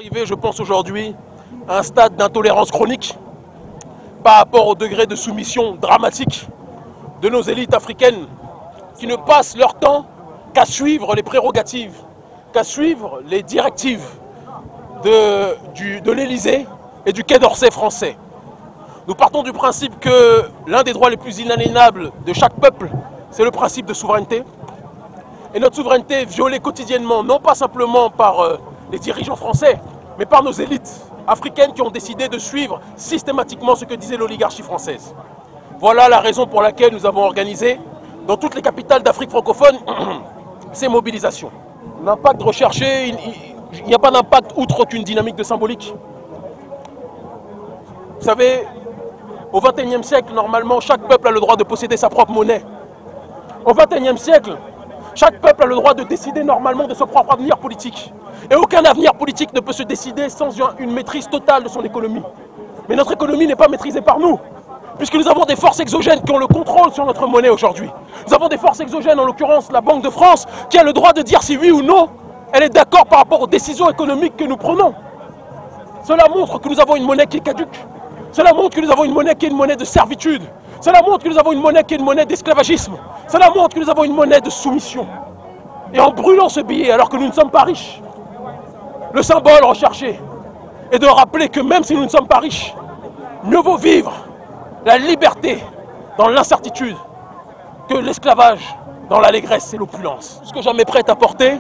Arrivé, je pense aujourd'hui, à un stade d'intolérance chronique par rapport au degré de soumission dramatique de nos élites africaines qui ne passent leur temps qu'à suivre les prérogatives, qu'à suivre les directives de l'Élysée et du Quai d'Orsay français. Nous partons du principe que l'un des droits les plus inaliénables de chaque peuple, c'est le principe de souveraineté. Et notre souveraineté est violée quotidiennement, non pas simplement par les dirigeants français, mais par nos élites africaines qui ont décidé de suivre systématiquement ce que disait l'oligarchie française. Voilà la raison pour laquelle nous avons organisé dans toutes les capitales d'Afrique francophone ces mobilisations. L'impact recherché, il n'y a pas d'impact outre qu'une dynamique de symbolique. Vous savez, au XXIe siècle, normalement, chaque peuple a le droit de posséder sa propre monnaie. Au XXIe siècle, chaque peuple a le droit de décider normalement de son propre avenir politique. Et aucun avenir politique ne peut se décider sans une maîtrise totale de son économie. Mais notre économie n'est pas maîtrisée par nous, puisque nous avons des forces exogènes qui ont le contrôle sur notre monnaie aujourd'hui. Nous avons des forces exogènes, en l'occurrence la Banque de France, qui a le droit de dire si oui ou non elle est d'accord par rapport aux décisions économiques que nous prenons. Cela montre que nous avons une monnaie qui est caduque. Cela montre que nous avons une monnaie qui est une monnaie de servitude. Cela montre que nous avons une monnaie qui est une monnaie d'esclavagisme. Cela montre que nous avons une monnaie de soumission. Et en brûlant ce billet, alors que nous ne sommes pas riches, le symbole recherché est de rappeler que même si nous ne sommes pas riches, mieux vaut vivre la liberté dans l'incertitude que l'esclavage dans l'allégresse et l'opulence. Ce que jamais prêt à porter,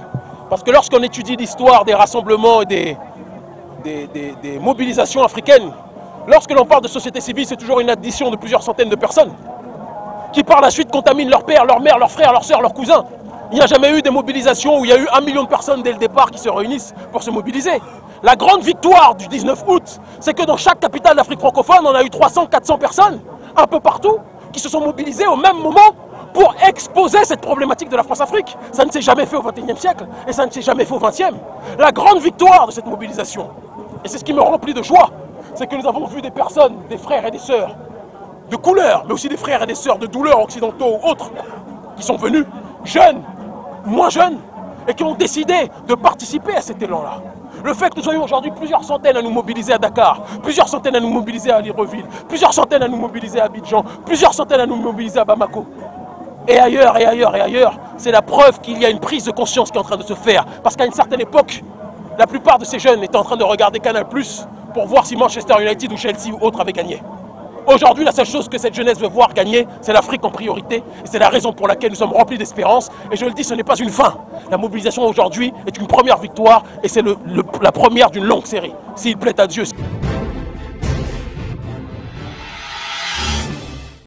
parce que lorsqu'on étudie l'histoire des rassemblements et des mobilisations africaines, lorsque l'on parle de société civile, c'est toujours une addition de plusieurs centaines de personnes qui par la suite contaminent leur père, leur mère, leur frère, leur soeur, leurs cousins. Il n'y a jamais eu des mobilisations où il y a eu 1 million de personnes dès le départ qui se réunissent pour se mobiliser. La grande victoire du 19 août, c'est que dans chaque capitale d'Afrique francophone, on a eu 300, 400 personnes, un peu partout, qui se sont mobilisées au même moment pour exposer cette problématique de la France-Afrique. Ça ne s'est jamais fait au XXIe siècle et ça ne s'est jamais fait au XXe. La grande victoire de cette mobilisation, et c'est ce qui me remplit de joie, c'est que nous avons vu des personnes, des frères et des sœurs, de couleur, mais aussi des frères et des sœurs de douleurs occidentaux ou autres, qui sont venus, jeunes, moins jeunes, et qui ont décidé de participer à cet élan-là. Le fait que nous soyons aujourd'hui plusieurs centaines à nous mobiliser à Dakar, plusieurs centaines à nous mobiliser à Libreville, plusieurs centaines à nous mobiliser à Abidjan, plusieurs centaines à nous mobiliser à Bamako, et ailleurs, et ailleurs, et ailleurs, c'est la preuve qu'il y a une prise de conscience qui est en train de se faire. Parce qu'à une certaine époque, la plupart de ces jeunes étaient en train de regarder Canal+ pour voir si Manchester United ou Chelsea ou autre avaient gagné. Aujourd'hui, la seule chose que cette jeunesse veut voir gagner, c'est l'Afrique en priorité. Et c'est la raison pour laquelle nous sommes remplis d'espérance. Et je le dis, ce n'est pas une fin. La mobilisation aujourd'hui est une première victoire et c'est la première d'une longue série. S'il plaît à Dieu.